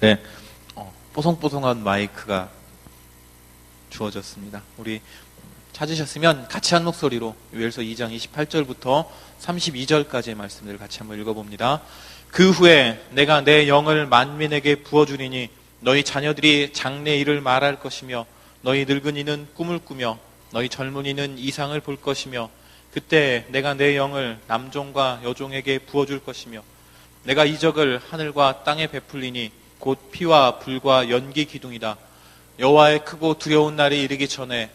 네, 뽀송뽀송한 마이크가 주어졌습니다. 우리 찾으셨으면 같이 한 목소리로 요엘서 2장 28절부터 32절까지의 말씀들을 같이 한번 읽어봅니다. 그 후에 내가 내 영을 만민에게 부어주리니 너희 자녀들이 장래 일을 말할 것이며 너희 늙은이는 꿈을 꾸며 너희 젊은이는 이상을 볼 것이며 그때 내가 내 영을 남종과 여종에게 부어줄 것이며 내가 이적을 하늘과 땅에 베풀리니 곧 피와 불과 연기 기둥이다. 여호와의 크고 두려운 날이 이르기 전에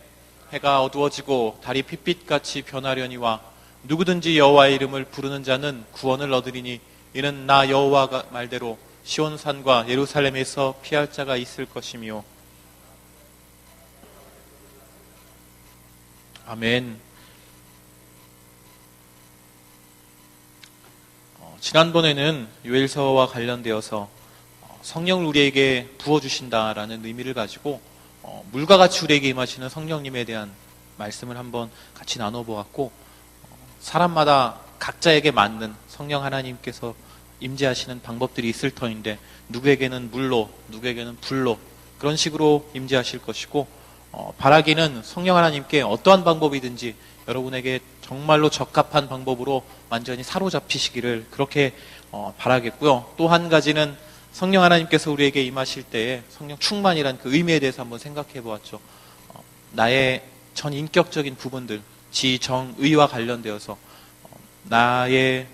해가 어두워지고 달이 핏빛같이 변하려니와 누구든지 여호와의 이름을 부르는 자는 구원을 얻으리니 이는 나 여호와가 말대로 시온산과 예루살렘에서 피할 자가 있을 것이며. 아멘. 지난번에는 요엘서와 관련되어서 성령을 우리에게 부어주신다라는 의미를 가지고 물과 같이 우리에게 임하시는 성령님에 대한 말씀을 한번 같이 나눠보았고, 사람마다 각자에게 맞는 성령 하나님께서 임재하시는 방법들이 있을 터인데 누구에게는 물로, 누구에게는 불로 그런 식으로 임재하실 것이고, 바라기는 성령 하나님께 어떠한 방법이든지 여러분에게 정말로 적합한 방법으로 완전히 사로잡히시기를 그렇게 바라겠고요. 또 한 가지는 성령 하나님께서 우리에게 임하실 때에 성령 충만이란 그 의미에 대해서 한번 생각해 보았죠. 나의 전 인격적인 부분들, 지, 정, 의와 관련되어서 나의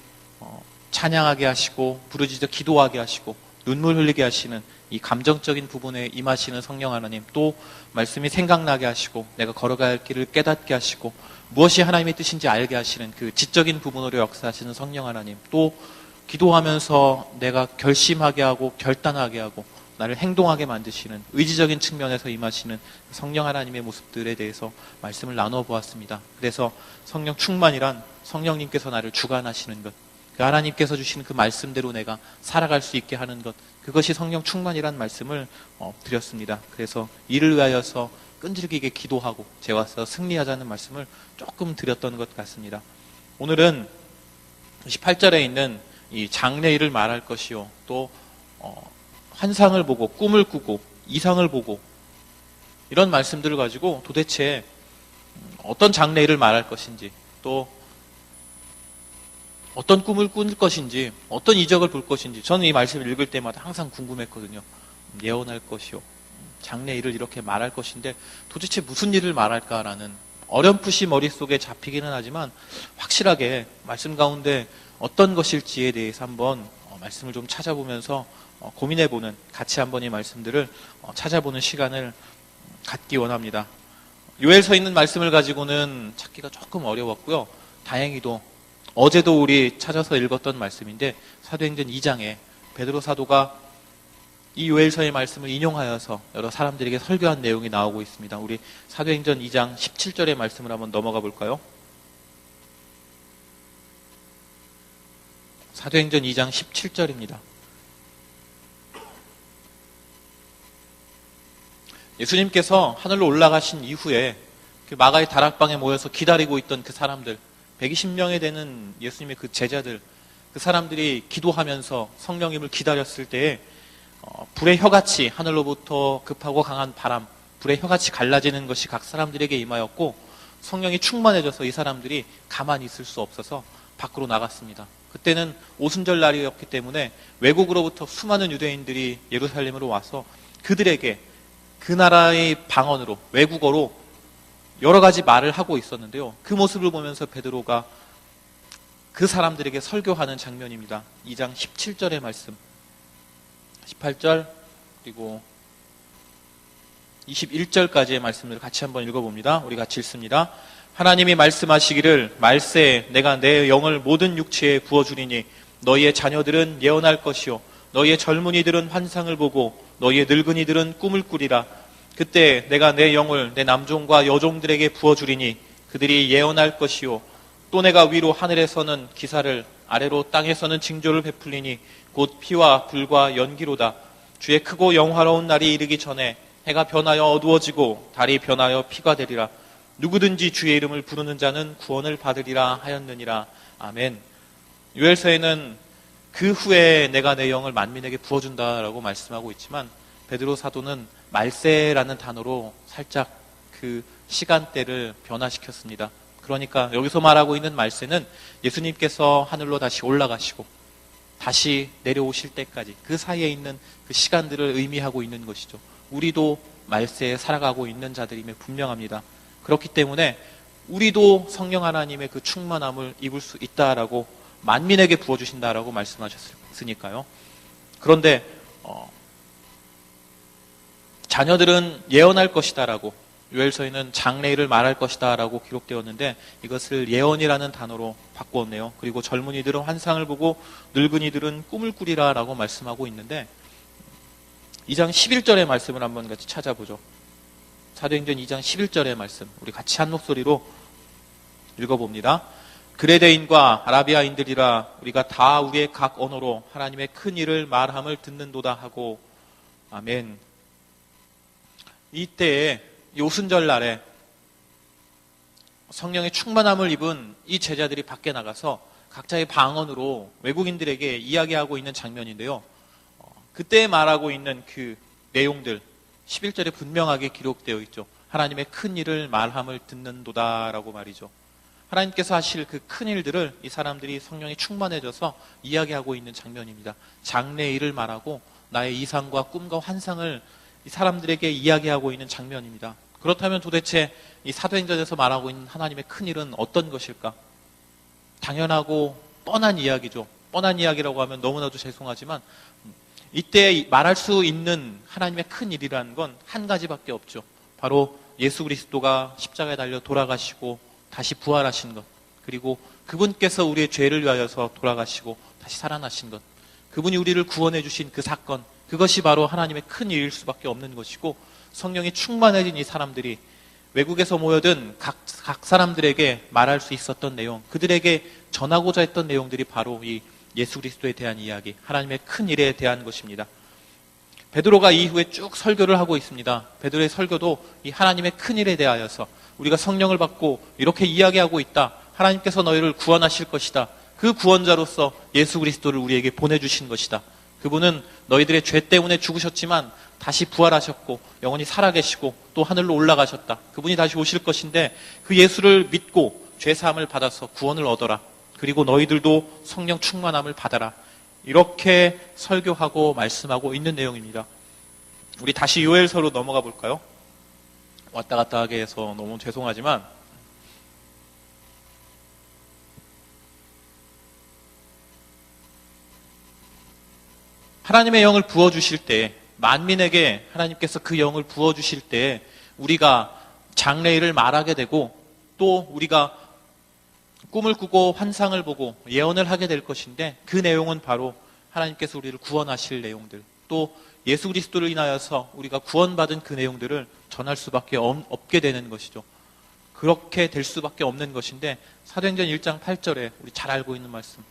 찬양하게 하시고 부르짖어 기도하게 하시고 눈물 흘리게 하시는 이 감정적인 부분에 임하시는 성령 하나님, 또 말씀이 생각나게 하시고 내가 걸어갈 길을 깨닫게 하시고 무엇이 하나님의 뜻인지 알게 하시는 그 지적인 부분으로 역사하시는 성령 하나님, 또 기도하면서 내가 결심하게 하고 결단하게 하고 나를 행동하게 만드시는 의지적인 측면에서 임하시는 성령 하나님의 모습들에 대해서 말씀을 나눠보았습니다. 그래서 성령 충만이란 성령님께서 나를 주관하시는 것, 그 하나님께서 주시는 그 말씀대로 내가 살아갈 수 있게 하는 것, 그것이 성령 충만이란 말씀을 드렸습니다. 그래서 이를 위하여서 끈질기게 기도하고 재와서 승리하자는 말씀을 조금 드렸던 것 같습니다. 오늘은 18절에 있는 이 장래일을 말할 것이요, 또 환상을 보고 꿈을 꾸고 이상을 보고 이런 말씀들을 가지고 도대체 어떤 장래일을 말할 것인지, 또 어떤 꿈을 꿀 것인지, 어떤 이적을 볼 것인지, 저는 이 말씀을 읽을 때마다 항상 궁금했거든요. 예언할 것이요, 장래일을 이렇게 말할 것인데 도대체 무슨 일을 말할까라는 어렴풋이 머릿속에 잡히기는 하지만 확실하게 말씀 가운데 어떤 것일지에 대해서 한번 말씀을 좀 찾아보면서 고민해보는, 같이 한번 이 말씀들을 찾아보는 시간을 갖기 원합니다. 요엘서에 있는 말씀을 가지고는 찾기가 조금 어려웠고요. 다행히도 어제도 우리 찾아서 읽었던 말씀인데 사도행전 2장에 베드로 사도가 이 요엘서의 말씀을 인용하여서 여러 사람들에게 설교한 내용이 나오고 있습니다. 우리 사도행전 2장 17절의 말씀을 한번 넘어가 볼까요? 사도행전 2장 17절입니다. 예수님께서 하늘로 올라가신 이후에 그 마가의 다락방에 모여서 기다리고 있던 그 사람들, 120명에 되는 예수님의 그 제자들, 그 사람들이 기도하면서 성령님을 기다렸을 때에 불의 혀같이 하늘로부터 급하고 강한 바람, 불의 혀같이 갈라지는 것이 각 사람들에게 임하였고 성령이 충만해져서 이 사람들이 가만히 있을 수 없어서 밖으로 나갔습니다. 그때는 오순절 날이었기 때문에 외국으로부터 수많은 유대인들이 예루살렘으로 와서 그들에게 그 나라의 방언으로, 외국어로 여러 가지 말을 하고 있었는데요. 그 모습을 보면서 베드로가 그 사람들에게 설교하는 장면입니다. 2장 17절의 말씀, 18절 그리고 21절까지의 말씀을 같이 한번 읽어봅니다. 우리 같이 읽습니다. 하나님이 말씀하시기를 말세 내가 내 영을 모든 육체에 부어주리니 너희의 자녀들은 예언할 것이요 너희의 젊은이들은 환상을 보고 너희의 늙은이들은 꿈을 꾸리라. 그때 내가 내 영을 내 남종과 여종들에게 부어주리니 그들이 예언할 것이요 또 내가 위로 하늘에서는 기사를 아래로 땅에서는 징조를 베풀리니 곧 피와 불과 연기로다. 주의 크고 영화로운 날이 이르기 전에 해가 변하여 어두워지고 달이 변하여 피가 되리라. 누구든지 주의 이름을 부르는 자는 구원을 받으리라 하였느니라. 아멘. 요엘서에는 그 후에 내가 내 영을 만민에게 부어준다라고 말씀하고 있지만 베드로 사도는 말세라는 단어로 살짝 그 시간대를 변화시켰습니다. 그러니까 여기서 말하고 있는 말세는 예수님께서 하늘로 다시 올라가시고 다시 내려오실 때까지 그 사이에 있는 그 시간들을 의미하고 있는 것이죠. 우리도 말세에 살아가고 있는 자들임에 분명합니다. 그렇기 때문에 우리도 성령 하나님의 그 충만함을 입을 수 있다라고 만민에게 부어주신다라고 말씀하셨으니까요. 그런데 자녀들은 예언할 것이다라고 요엘서에는 장래일을 말할 것이다라고 기록되었는데 이것을 예언이라는 단어로 바꾸었네요. 그리고 젊은이들은 환상을 보고 늙은이들은 꿈을 꾸리라라고 말씀하고 있는데 2장 11절의 말씀을 한번 같이 찾아보죠. 사도행전 2장 11절의 말씀 우리 같이 한 목소리로 읽어봅니다. 그레데인과 아라비아인들이라 우리가 다 우리의 각 언어로 하나님의 큰 일을 말함을 듣는도다 하고 아멘. 이때에 오순절 날에 성령의 충만함을 입은 이 제자들이 밖에 나가서 각자의 방언으로 외국인들에게 이야기하고 있는 장면인데요. 그때 말하고 있는 그 내용들 11절에 분명하게 기록되어 있죠. 하나님의 큰 일을 말함을 듣는도다라고 말이죠. 하나님께서 하실 그 큰 일들을 이 사람들이 성령이 충만해져서 이야기하고 있는 장면입니다. 장래의 일을 말하고 나의 이상과 꿈과 환상을 이 사람들에게 이야기하고 있는 장면입니다. 그렇다면 도대체 이 사도행전에서 말하고 있는 하나님의 큰 일은 어떤 것일까? 당연하고 뻔한 이야기죠. 뻔한 이야기라고 하면 너무나도 죄송하지만 이때 말할 수 있는 하나님의 큰 일이라는 건 한 가지밖에 없죠. 바로 예수 그리스도가 십자가에 달려 돌아가시고 다시 부활하신 것, 그리고 그분께서 우리의 죄를 위하여서 돌아가시고 다시 살아나신 것, 그분이 우리를 구원해 주신 그 사건, 그것이 바로 하나님의 큰 일일 수밖에 없는 것이고 성령이 충만해진 이 사람들이 외국에서 모여든 각 사람들에게 말할 수 있었던 내용, 그들에게 전하고자 했던 내용들이 바로 이 예수 그리스도에 대한 이야기, 하나님의 큰 일에 대한 것입니다. 베드로가 이후에 쭉 설교를 하고 있습니다. 베드로의 설교도 이 하나님의 큰 일에 대하여서 우리가 성령을 받고 이렇게 이야기하고 있다. 하나님께서 너희를 구원하실 것이다. 그 구원자로서 예수 그리스도를 우리에게 보내주신 것이다. 그분은 너희들의 죄 때문에 죽으셨지만 다시 부활하셨고 영원히 살아계시고 또 하늘로 올라가셨다. 그분이 다시 오실 것인데 그 예수를 믿고 죄사함을 받아서 구원을 얻어라. 그리고 너희들도 성령 충만함을 받아라. 이렇게 설교하고 말씀하고 있는 내용입니다. 우리 다시 요엘서로 넘어가 볼까요? 왔다 갔다 하게 해서 너무 죄송하지만 하나님의 영을 부어주실 때, 만민에게 하나님께서 그 영을 부어주실 때 우리가 장래일을 말하게 되고 또 우리가 꿈을 꾸고 환상을 보고 예언을 하게 될 것인데 그 내용은 바로 하나님께서 우리를 구원하실 내용들, 또 예수 그리스도를 인하여서 우리가 구원받은 그 내용들을 전할 수밖에 없게 되는 것이죠. 그렇게 될 수밖에 없는 것인데 사도행전 1장 8절에 우리 잘 알고 있는 말씀,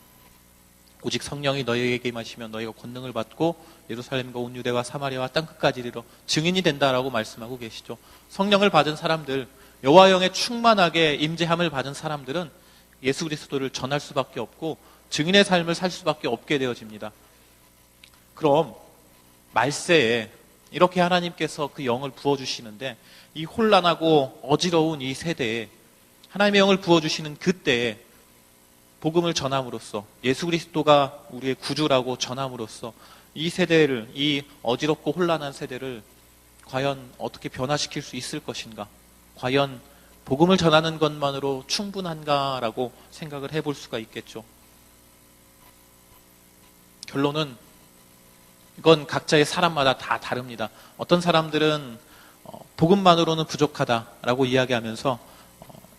오직 성령이 너희에게 임하시면 너희가 권능을 받고 예루살렘과 온 유대와 사마리아와 땅끝까지 이르러 증인이 된다라고 말씀하고 계시죠. 성령을 받은 사람들, 여호와 영의 충만하게 임재함을 받은 사람들은 예수 그리스도를 전할 수밖에 없고 증인의 삶을 살 수밖에 없게 되어집니다. 그럼 말세에 이렇게 하나님께서 그 영을 부어주시는데 이 혼란하고 어지러운 이 세대에 하나님의 영을 부어주시는 그때에 복음을 전함으로써 예수 그리스도가 우리의 구주라고 전함으로써 이 세대를, 이 어지럽고 혼란한 세대를 과연 어떻게 변화시킬 수 있을 것인가? 과연 복음을 전하는 것만으로 충분한가라고 생각을 해볼 수가 있겠죠. 결론은 이건 각자의 사람마다 다 다릅니다. 어떤 사람들은 복음만으로는 부족하다라고 이야기하면서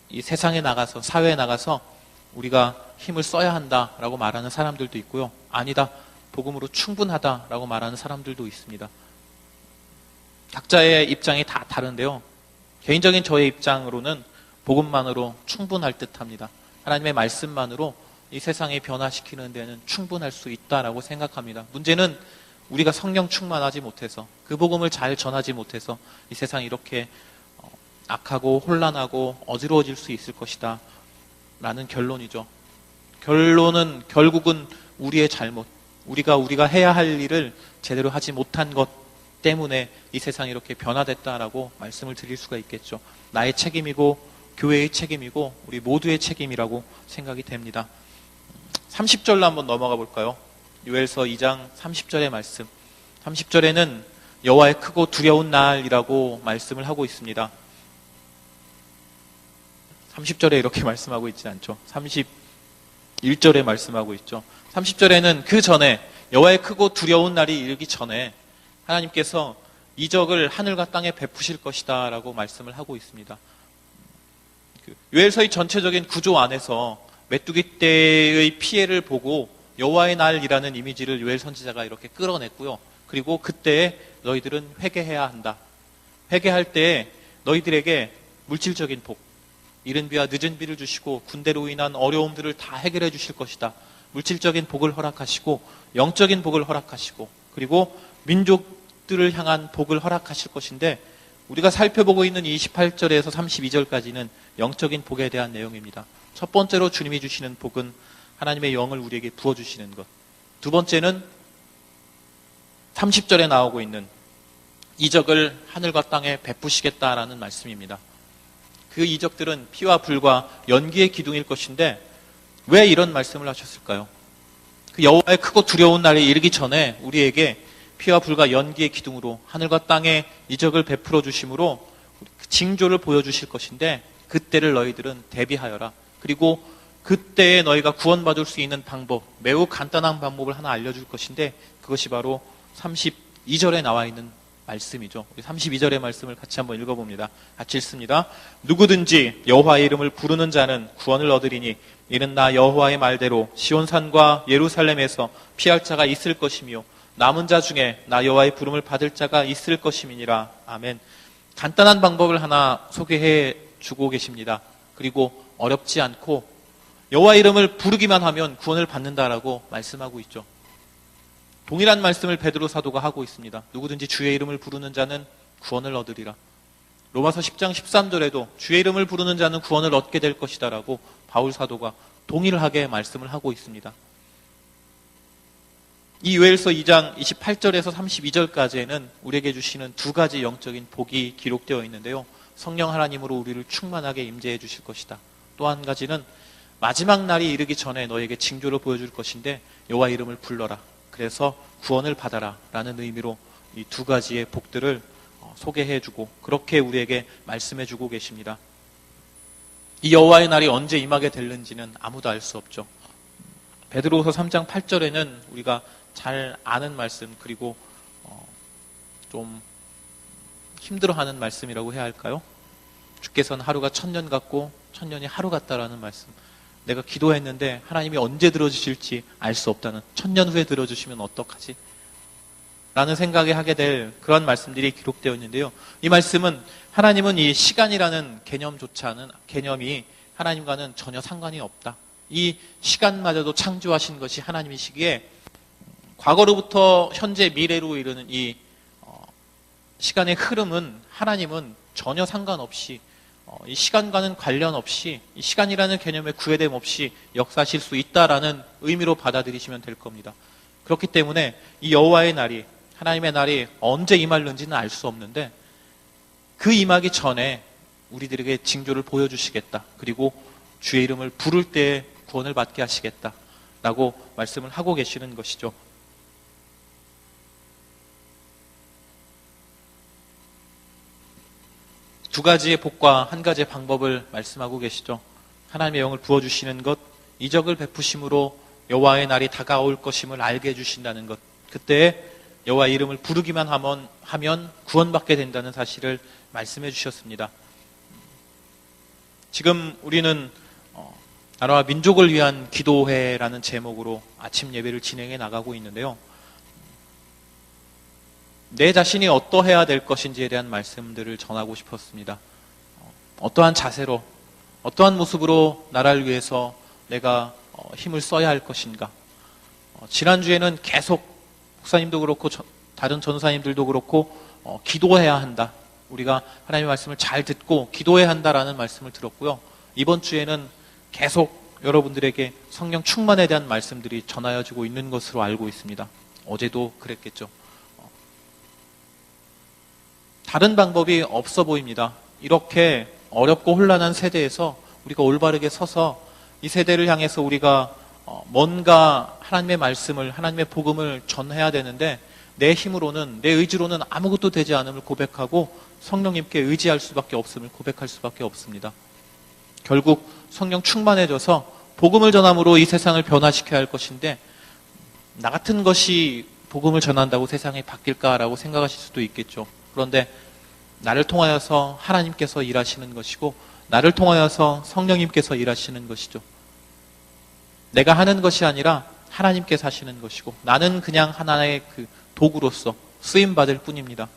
이 세상에 나가서, 사회에 나가서 우리가 힘을 써야 한다라고 말하는 사람들도 있고요. 아니다, 복음으로 충분하다라고 말하는 사람들도 있습니다. 각자의 입장이 다 다른데요. 개인적인 저의 입장으로는 복음만으로 충분할 듯합니다. 하나님의 말씀만으로 이 세상을 변화시키는 데는 충분할 수 있다라고 생각합니다. 문제는 우리가 성령 충만하지 못해서, 그 복음을 잘 전하지 못해서 이 세상이 이렇게 악하고 혼란하고 어지러워질 수 있을 것이다 라는 결론이죠. 결론은 결국은 우리의 잘못, 우리가 해야 할 일을 제대로 하지 못한 것 때문에 이 세상이 이렇게 변화됐다라고 말씀을 드릴 수가 있겠죠. 나의 책임이고 교회의 책임이고 우리 모두의 책임이라고 생각이 됩니다. 30절로 한번 넘어가 볼까요? 요엘서 2장 30절의 말씀. 30절에는 여호와의 크고 두려운 날이라고 말씀을 하고 있습니다. 30절에 이렇게 말씀하고 있지 않죠. 31절에 말씀하고 있죠. 30절에는 그 전에 여호와의 크고 두려운 날이 이르기 전에 하나님께서 이적을 하늘과 땅에 베푸실 것이다 라고 말씀을 하고 있습니다. 요엘서의 전체적인 구조 안에서 메뚜기 떼의 피해를 보고 여호와의 날이라는 이미지를 요엘 선지자가 이렇게 끌어냈고요. 그리고 그때 너희들은 회개해야 한다. 회개할 때 너희들에게 물질적인 복, 이른 비와 늦은 비를 주시고 군대로 인한 어려움들을 다 해결해 주실 것이다. 물질적인 복을 허락하시고 영적인 복을 허락하시고 그리고 민족들을 향한 복을 허락하실 것인데 우리가 살펴보고 있는 28절에서 32절까지는 영적인 복에 대한 내용입니다. 첫 번째로 주님이 주시는 복은 하나님의 영을 우리에게 부어주시는 것. 두 번째는 30절에 나오고 있는 이적을 하늘과 땅에 베푸시겠다라는 말씀입니다. 그 이적들은 피와 불과 연기의 기둥일 것인데 왜 이런 말씀을 하셨을까요? 그 여호와의 크고 두려운 날이 이르기 전에 우리에게 피와 불과 연기의 기둥으로 하늘과 땅에 이적을 베풀어 주심으로 징조를 보여주실 것인데 그때를 너희들은 대비하여라. 그리고 그때에 너희가 구원받을 수 있는 방법, 매우 간단한 방법을 하나 알려줄 것인데 그것이 바로 32절에 나와 있는 말씀이죠. 32절의 말씀을 같이 한번 읽어봅니다. 같이 읽습니다. 누구든지 여호와의 이름을 부르는 자는 구원을 얻으리니 이는 나 여호와의 말대로 시온산과 예루살렘에서 피할 자가 있을 것이며 남은 자 중에 나 여호와의 부름을 받을 자가 있을 것임이니라. 아멘. 간단한 방법을 하나 소개해 주고 계십니다. 그리고 어렵지 않고 여호와 이름을 부르기만 하면 구원을 받는다라고 말씀하고 있죠. 동일한 말씀을 베드로 사도가 하고 있습니다. 누구든지 주의 이름을 부르는 자는 구원을 얻으리라. 로마서 10장 13절에도 주의 이름을 부르는 자는 구원을 얻게 될 것이다 라고 바울 사도가 동일하게 말씀을 하고 있습니다. 이 요엘서 2장 28절에서 32절까지에는 우리에게 주시는 두 가지 영적인 복이 기록되어 있는데요. 성령 하나님으로 우리를 충만하게 임재해 주실 것이다. 또 한 가지는 마지막 날이 이르기 전에 너에게 징조를 보여줄 것인데 여호와 이름을 불러라. 그래서 구원을 받아라 라는 의미로 이 두 가지의 복들을 소개해주고 그렇게 우리에게 말씀해주고 계십니다. 이 여호와의 날이 언제 임하게 될는지는 아무도 알 수 없죠. 베드로후서 3장 8절에는 우리가 잘 아는 말씀 그리고 좀 힘들어하는 말씀이라고 해야 할까요? 주께서는 하루가 1000년 같고 1000년이 하루 같다라는 말씀. 내가 기도했는데 하나님이 언제 들어주실지 알 수 없다는 1000년 후에 들어주시면 어떡하지? 라는 생각에 하게 될 그런 말씀들이 기록되어 있는데요. 이 말씀은 하나님은 이 시간이라는 개념조차는 개념이 하나님과는 전혀 상관이 없다. 이 시간마저도 창조하신 것이 하나님이시기에 과거로부터 현재 미래로 이르는 이 시간의 흐름은 하나님은 전혀 상관없이 이 시간과는 관련 없이 이 시간이라는 개념에 구애됨 없이 역사하실 수 있다라는 의미로 받아들이시면 될 겁니다. 그렇기 때문에 이 여호와의 날이 하나님의 날이 언제 임할는지는 알 수 없는데 그 임하기 전에 우리들에게 징조를 보여주시겠다. 그리고 주의 이름을 부를 때에 구원을 받게 하시겠다. 라고 말씀을 하고 계시는 것이죠. 두 가지의 복과 한 가지의 방법을 말씀하고 계시죠. 하나님의 영을 부어주시는 것, 이적을 베푸심으로 여호와의 날이 다가올 것임을 알게 해주신다는 것. 그때 여호와의 이름을 부르기만 하면 구원받게 된다는 사실을 말씀해 주셨습니다. 지금 우리는 나라와 민족을 위한 기도회라는 제목으로 아침 예배를 진행해 나가고 있는데요. 내 자신이 어떠해야 될 것인지에 대한 말씀들을 전하고 싶었습니다. 어떠한 자세로, 어떠한 모습으로 나라를 위해서 내가 힘을 써야 할 것인가. 지난주에는 계속 목사님도 그렇고 다른 전사님들도 그렇고 기도해야 한다. 우리가 하나님의 말씀을 잘 듣고 기도해야 한다라는 말씀을 들었고요. 이번 주에는 계속 여러분들에게 성령 충만에 대한 말씀들이 전하여지고 있는 것으로 알고 있습니다. 어제도 그랬겠죠. 다른 방법이 없어 보입니다. 이렇게 어렵고 혼란한 세대에서 우리가 올바르게 서서 이 세대를 향해서 우리가 뭔가 하나님의 말씀을, 하나님의 복음을 전해야 되는데 내 힘으로는, 내 의지로는 아무것도 되지 않음을 고백하고 성령님께 의지할 수밖에 없음을 고백할 수밖에 없습니다. 결국 성령 충만해져서 복음을 전함으로 이 세상을 변화시켜야 할 것인데, 나 같은 것이 복음을 전한다고 세상이 바뀔까라고 생각하실 수도 있겠죠. 그런데 나를 통하여서 하나님께서 일하시는 것이고, 나를 통하여서 성령님께서 일하시는 것이죠. 내가 하는 것이 아니라 하나님께서 하시는 것이고, 나는 그냥 하나의 그 도구로서 쓰임받을 뿐입니다.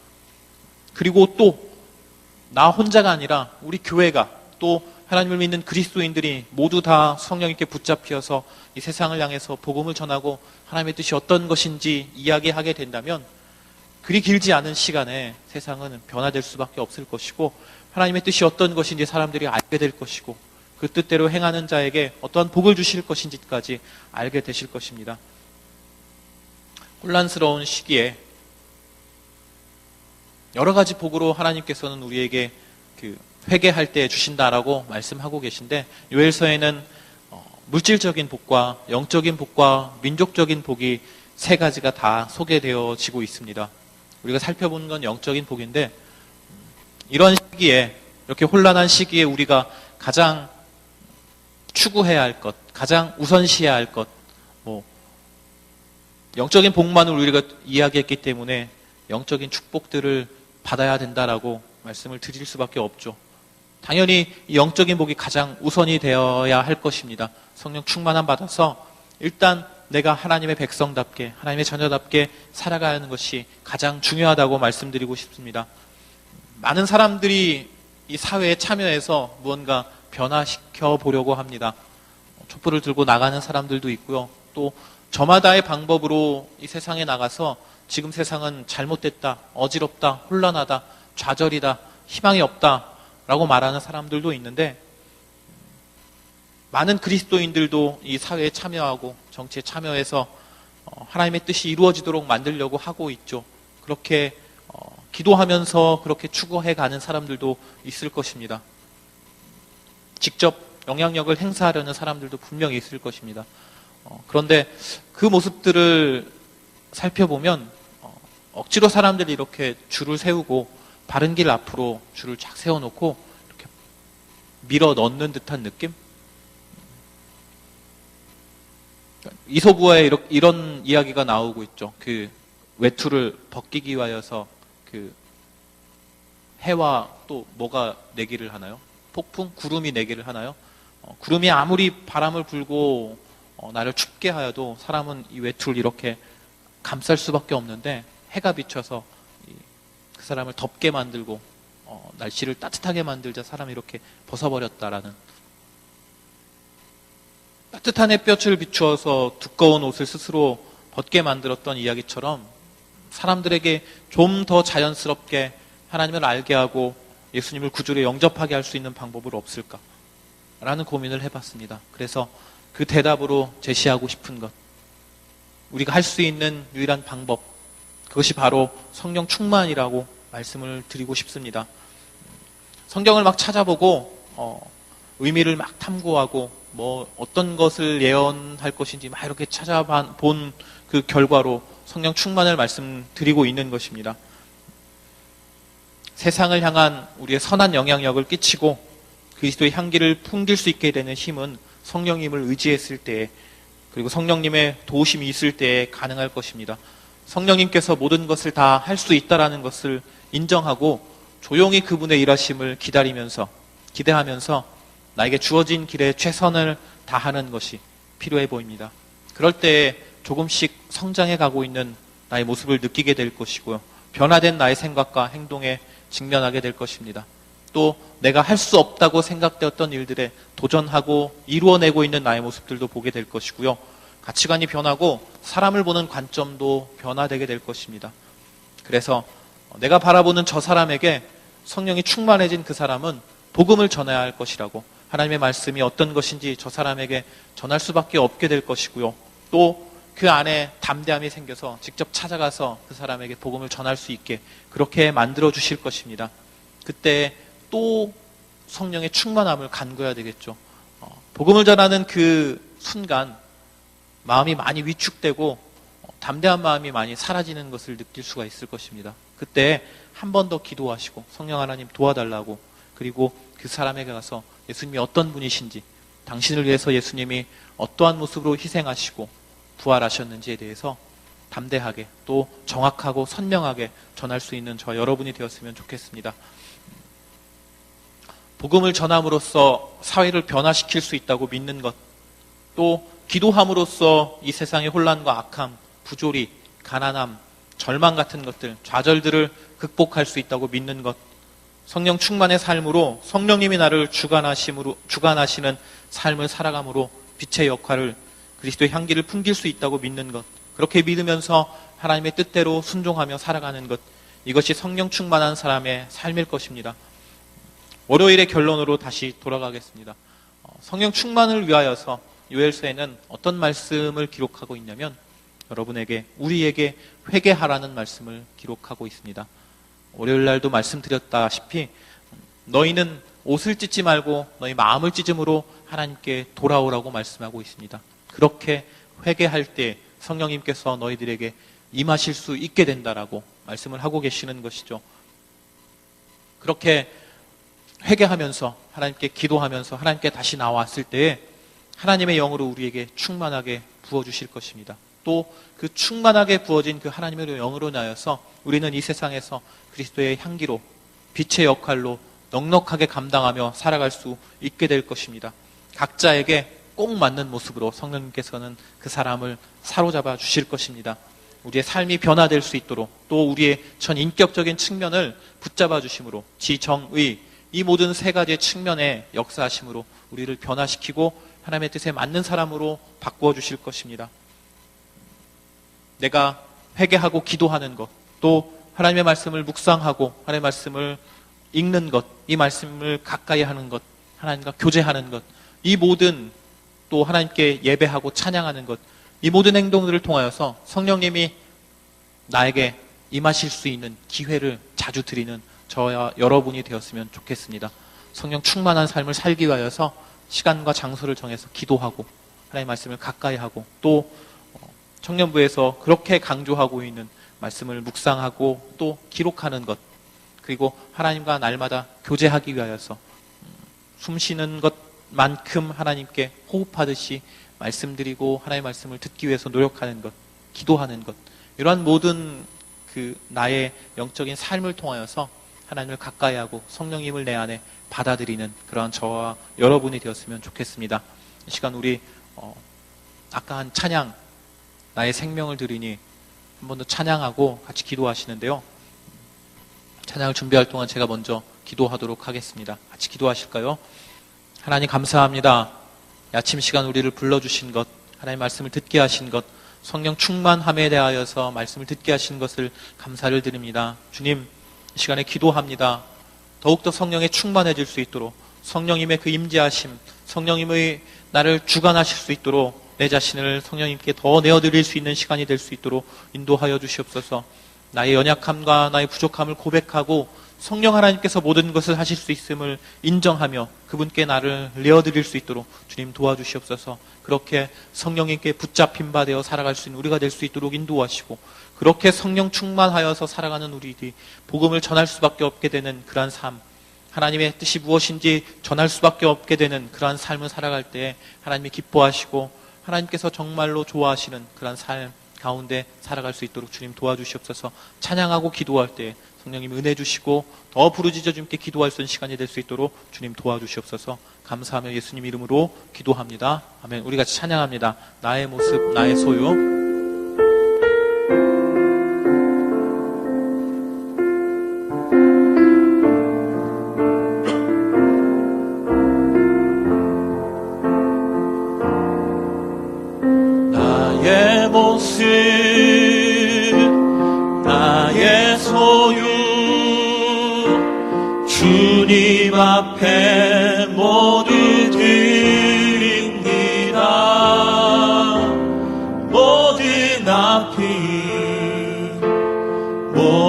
그리고 또 나 혼자가 아니라 우리 교회가, 또 하나님을 믿는 그리스도인들이 모두 다 성령님께 붙잡혀서 이 세상을 향해서 복음을 전하고 하나님의 뜻이 어떤 것인지 이야기하게 된다면 그리 길지 않은 시간에 세상은 변화될 수밖에 없을 것이고, 하나님의 뜻이 어떤 것인지 사람들이 알게 될 것이고, 그 뜻대로 행하는 자에게 어떠한 복을 주실 것인지까지 알게 되실 것입니다. 혼란스러운 시기에 여러 가지 복으로 하나님께서는 우리에게 회개할 때 주신다라고 말씀하고 계신데, 요엘서에는 물질적인 복과 영적인 복과 민족적인 복이 세 가지가 다 소개되어지고 있습니다. 우리가 살펴보는 건 영적인 복인데, 이런 시기에, 이렇게 혼란한 시기에 우리가 가장 추구해야 할 것, 가장 우선시해야 할 것, 영적인 복만을 우리가 이야기했기 때문에 영적인 축복들을 받아야 된다라고 말씀을 드릴 수밖에 없죠. 당연히 이 영적인 복이 가장 우선이 되어야 할 것입니다. 성령 충만함 받아서 일단 내가 하나님의 백성답게, 하나님의 자녀답게 살아가야 하는 것이 가장 중요하다고 말씀드리고 싶습니다. 많은 사람들이 이 사회에 참여해서 무언가 변화시켜 보려고 합니다. 촛불을 들고 나가는 사람들도 있고요. 또 저마다의 방법으로 이 세상에 나가서 지금 세상은 잘못됐다, 어지럽다, 혼란하다, 좌절이다, 희망이 없다라고 말하는 사람들도 있는데, 많은 그리스도인들도 이 사회에 참여하고 정치에 참여해서 하나님의 뜻이 이루어지도록 만들려고 하고 있죠. 그렇게 기도하면서 그렇게 추구해 가는 사람들도 있을 것입니다. 직접 영향력을 행사하려는 사람들도 분명히 있을 것입니다. 그런데 그 모습들을 살펴보면 억지로 사람들이 이렇게 줄을 세우고 바른 길 앞으로 줄을 쫙 세워놓고 이렇게 밀어 넣는 듯한 느낌? 이솝우화에 이런 이야기가 나오고 있죠. 그 외투를 벗기기 위하여서 그 해와 또 뭐가 내기를 하나요? 폭풍? 구름이 내기를 하나요? 구름이 아무리 바람을 불고 나를 춥게 하여도 사람은 이 외투를 이렇게 감쌀 수밖에 없는데, 해가 비쳐서 그 사람을 덥게 만들고 날씨를 따뜻하게 만들자 사람이 이렇게 벗어버렸다라는, 따뜻한 햇볕을 비추어서 두꺼운 옷을 스스로 벗게 만들었던 이야기처럼 사람들에게 좀 더 자연스럽게 하나님을 알게 하고 예수님을 구주로 영접하게 할 수 있는 방법은 없을까라는 고민을 해봤습니다. 그래서 그 대답으로 제시하고 싶은 것, 우리가 할 수 있는 유일한 방법, 그것이 바로 성령 충만이라고 말씀을 드리고 싶습니다. 성경을 막 찾아보고 의미를 막 탐구하고 어떤 것을 예언할 것인지 막 이렇게 찾아본 그 결과로 성령 충만을 말씀드리고 있는 것입니다. 세상을 향한 우리의 선한 영향력을 끼치고 그리스도의 향기를 풍길 수 있게 되는 힘은 성령님을 의지했을 때에, 그리고 성령님의 도우심이 있을 때에 가능할 것입니다. 성령님께서 모든 것을 다 할 수 있다라는 것을 인정하고 조용히 그분의 일하심을 기대하면서 나에게 주어진 길에 최선을 다하는 것이 필요해 보입니다. 그럴 때에 조금씩 성장해 가고 있는 나의 모습을 느끼게 될 것이고요. 변화된 나의 생각과 행동에 직면하게 될 것입니다. 또 내가 할 수 없다고 생각되었던 일들에 도전하고 이루어내고 있는 나의 모습들도 보게 될 것이고요. 가치관이 변하고 사람을 보는 관점도 변화되게 될 것입니다. 그래서 내가 바라보는 저 사람에게 성령이 충만해진 그 사람은 복음을 전해야 할 것이라고, 하나님의 말씀이 어떤 것인지 저 사람에게 전할 수밖에 없게 될 것이고요. 또 그 안에 담대함이 생겨서 직접 찾아가서 그 사람에게 복음을 전할 수 있게 그렇게 만들어 주실 것입니다. 그때 또 성령의 충만함을 간구해야 되겠죠. 복음을 전하는 그 순간 마음이 많이 위축되고 담대한 마음이 많이 사라지는 것을 느낄 수가 있을 것입니다. 그때 한 번 더 기도하시고 성령 하나님 도와달라고, 그리고 그 사람에게 가서 예수님이 어떤 분이신지, 당신을 위해서 예수님이 어떠한 모습으로 희생하시고 부활하셨는지에 대해서 담대하게 또 정확하고 선명하게 전할 수 있는 저 여러분이 되었으면 좋겠습니다. 복음을 전함으로써 사회를 변화시킬 수 있다고 믿는 것, 또 기도함으로써 이 세상의 혼란과 악함, 부조리, 가난함, 절망 같은 것들, 좌절들을 극복할 수 있다고 믿는 것, 성령 충만의 삶으로 성령님이 나를 주관하시는 삶을 살아감으로 빛의 역할을, 그리스도의 향기를 풍길 수 있다고 믿는 것, 그렇게 믿으면서 하나님의 뜻대로 순종하며 살아가는 것, 이것이 성령 충만한 사람의 삶일 것입니다. 월요일의 결론으로 다시 돌아가겠습니다. 성령 충만을 위하여서 요엘서에는 어떤 말씀을 기록하고 있냐면, 여러분에게, 우리에게 회개하라는 말씀을 기록하고 있습니다. 월요일 날도 말씀드렸다시피 너희는 옷을 찢지 말고 너희 마음을 찢음으로 하나님께 돌아오라고 말씀하고 있습니다. 그렇게 회개할 때 성령님께서 너희들에게 임하실 수 있게 된다라고 말씀을 하고 계시는 것이죠. 그렇게 회개하면서 하나님께 기도하면서 하나님께 다시 나왔을 때에 하나님의 영으로 우리에게 충만하게 부어주실 것입니다. 또 그 충만하게 부어진 그 하나님의 영으로 인하여서 우리는 이 세상에서 그리스도의 향기로, 빛의 역할로 넉넉하게 감당하며 살아갈 수 있게 될 것입니다. 각자에게 꼭 맞는 모습으로 성령님께서는 그 사람을 사로잡아 주실 것입니다. 우리의 삶이 변화될 수 있도록, 또 우리의 전 인격적인 측면을 붙잡아 주심으로, 지정의 이 모든 세 가지의 측면의 역사하심으로 우리를 변화시키고 하나님의 뜻에 맞는 사람으로 바꾸어 주실 것입니다. 내가 회개하고 기도하는 것, 또 하나님의 말씀을 묵상하고 하나님의 말씀을 읽는 것, 이 말씀을 가까이 하는 것, 하나님과 교제하는 것, 이 모든, 또 하나님께 예배하고 찬양하는 것, 이 모든 행동들을 통하여서 성령님이 나에게 임하실 수 있는 기회를 자주 드리는 저와 여러분이 되었으면 좋겠습니다. 성령 충만한 삶을 살기 위하여서 시간과 장소를 정해서 기도하고 하나님의 말씀을 가까이 하고, 또 청년부에서 그렇게 강조하고 있는 말씀을 묵상하고 또 기록하는 것, 그리고 하나님과 날마다 교제하기 위하여서 숨쉬는 것만큼 하나님께 호흡하듯이 말씀드리고 하나님의 말씀을 듣기 위해서 노력하는 것, 기도하는 것, 이러한 모든 그 나의 영적인 삶을 통하여서 하나님을 가까이 하고 성령님을 내 안에 받아들이는 그러한 저와 여러분이 되었으면 좋겠습니다. 이 시간 우리 아까 한 찬양, 나의 생명을 드리니, 한 번 더 찬양하고 같이 기도하시는데요. 찬양을 준비할 동안 제가 먼저 기도하도록 하겠습니다. 같이 기도하실까요? 하나님 감사합니다. 아침 시간 우리를 불러주신 것, 하나님의 말씀을 듣게 하신 것, 성령 충만함에 대하여서 말씀을 듣게 하신 것을 감사를 드립니다. 주님, 이 시간에 기도합니다. 더욱더 성령에 충만해질 수 있도록, 성령님의 그 임재하심, 성령님의 나를 주관하실 수 있도록 내 자신을 성령님께 더 내어드릴 수 있는 시간이 될 수 있도록 인도하여 주시옵소서. 나의 연약함과 나의 부족함을 고백하고 성령 하나님께서 모든 것을 하실 수 있음을 인정하며 그분께 나를 내어드릴 수 있도록 주님 도와주시옵소서. 그렇게 성령님께 붙잡힌 바 되어 살아갈 수 있는 우리가 될 수 있도록 인도하시고, 그렇게 성령 충만하여서 살아가는 우리들이 복음을 전할 수밖에 없게 되는 그러한 삶, 하나님의 뜻이 무엇인지 전할 수밖에 없게 되는 그러한 삶을 살아갈 때 하나님이 기뻐하시고 하나님께서 정말로 좋아하시는 그러한 삶 가운데 살아갈 수 있도록 주님 도와주시옵소서. 찬양하고 기도할 때 성령님 은혜 주시고 더 부르짖어 주님께 기도할 수 있는 시간이 될 수 있도록 주님 도와주시옵소서. 감사하며 예수님 이름으로 기도합니다. 아멘. 우리 같이 찬양합니다. 나의 모습, 나의 소유. 모습, 나의 소유, 주님 앞에 모두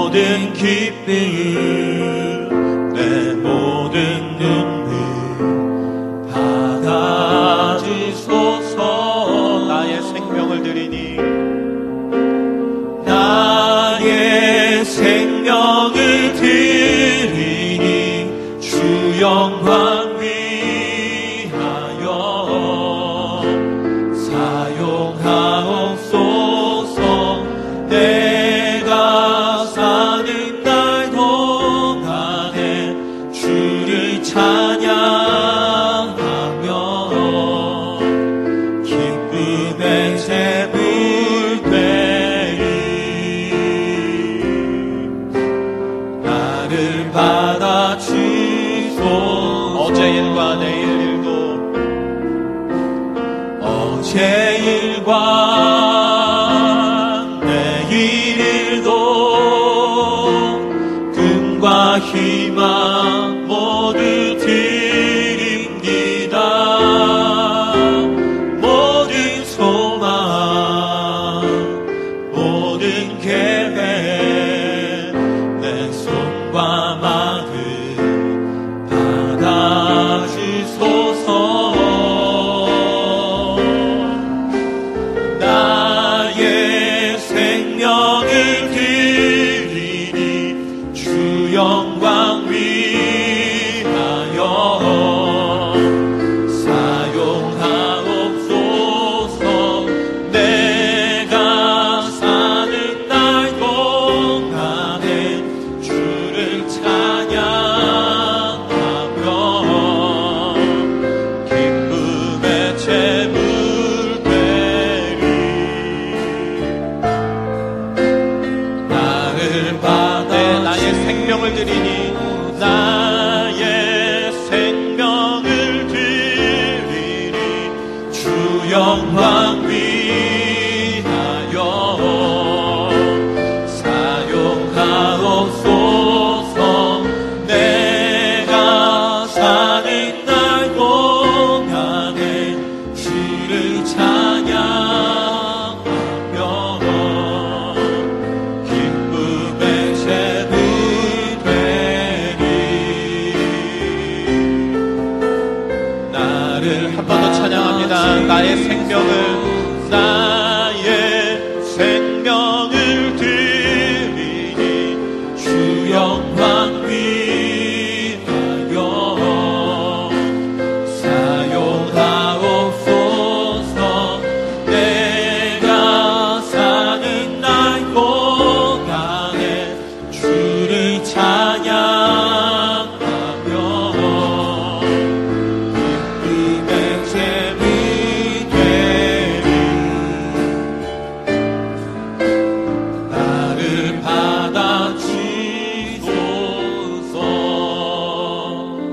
모든 기쁨 내 모든 눈물 받아주소서. 나의 생명을 드리니 나의 생명을 드리니 주 영광 위하여 사용하옵소서. 내가 사는 날 동안에 주를 찬양하며 기쁨의 제물 되리. 나를 받아주소서. 어제 일과 내일 일도 어제 일과 내일 일도 꿈과 희망 모두 드립니다. 모든 소망 모든 계획 내 손과 마음 받아주소서. 나의 생명을 드리니 주 영광 위하여 사용하옵소서. 내가 사는 날 동안에 주를 찬양하며 기쁨의 제물 되리. 나를 받아 나의 생명을 드리니 나의 생명을 드리니 주 영광 위하여 사용하옵소서. 내가 사는 날 동안에 주를 찬양하며 기쁨의 제물 되리. 나를 한 번 더 찬양합니다. 나의 생명을 드리니 주 영광 위하여 사용하옵소서. 내가 사는 날 동안에 주를 찬양하며 기쁨의 제물 되리. 나를 받아주소서.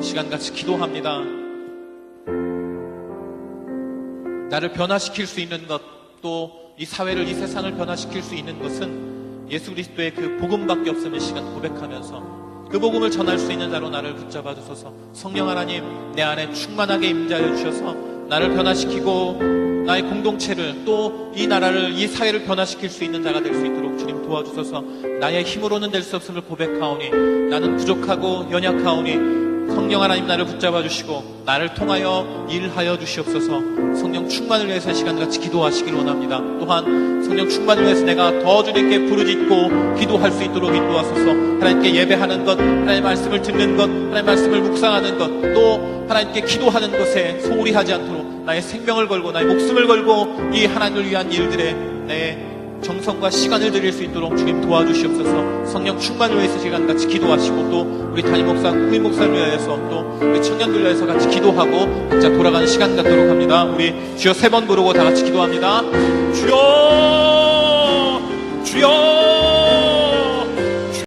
시간같이 기도합니다. 나를 변화시킬 수 있는 것, 또 이 사회를, 이 세상을 변화시킬 수 있는 것은 예수 그리스도의 그 복음밖에 없음을 시간 고백하면서 그 복음을 전할 수 있는 자로 나를 붙잡아 주소서. 성령 하나님, 내 안에 충만하게 임재하여 주셔서 나를 변화시키고 나의 공동체를, 또 이 나라를, 이 사회를 변화시킬 수 있는 자가 될 수 있도록 주님 도와주소서. 나의 힘으로는 될 수 없음을 고백하오니 나는 부족하고 연약하오니 성령 하나님 나를 붙잡아 주시고 나를 통하여 일하여 주시옵소서. 성령 충만을 위해서 시간같이 기도하시길 원합니다. 또한 성령 충만을 위해서 내가 더 주님께 부르짖고 기도할 수 있도록 인도하소서. 하나님께 예배하는 것, 하나님의 말씀을 듣는 것, 하나님의 말씀을 묵상하는 것, 또 하나님께 기도하는 것에 소홀히 하지 않도록 나의 생명을 걸고 나의 목숨을 걸고 이 하나님을 위한 일들에 내 정성과 시간을 드릴 수 있도록 주님 도와주시옵소서. 성령 충만을 위해서 시간같이 기도하시고, 또 우리 담임 목사, 후임 목사를 위하여서, 또 우리 청년들 위하여서 같이 기도하고 각자 돌아가는 시간 갖도록 합니다. 우리 주여 3번 부르고 다 같이 기도합니다. 주여, 주여.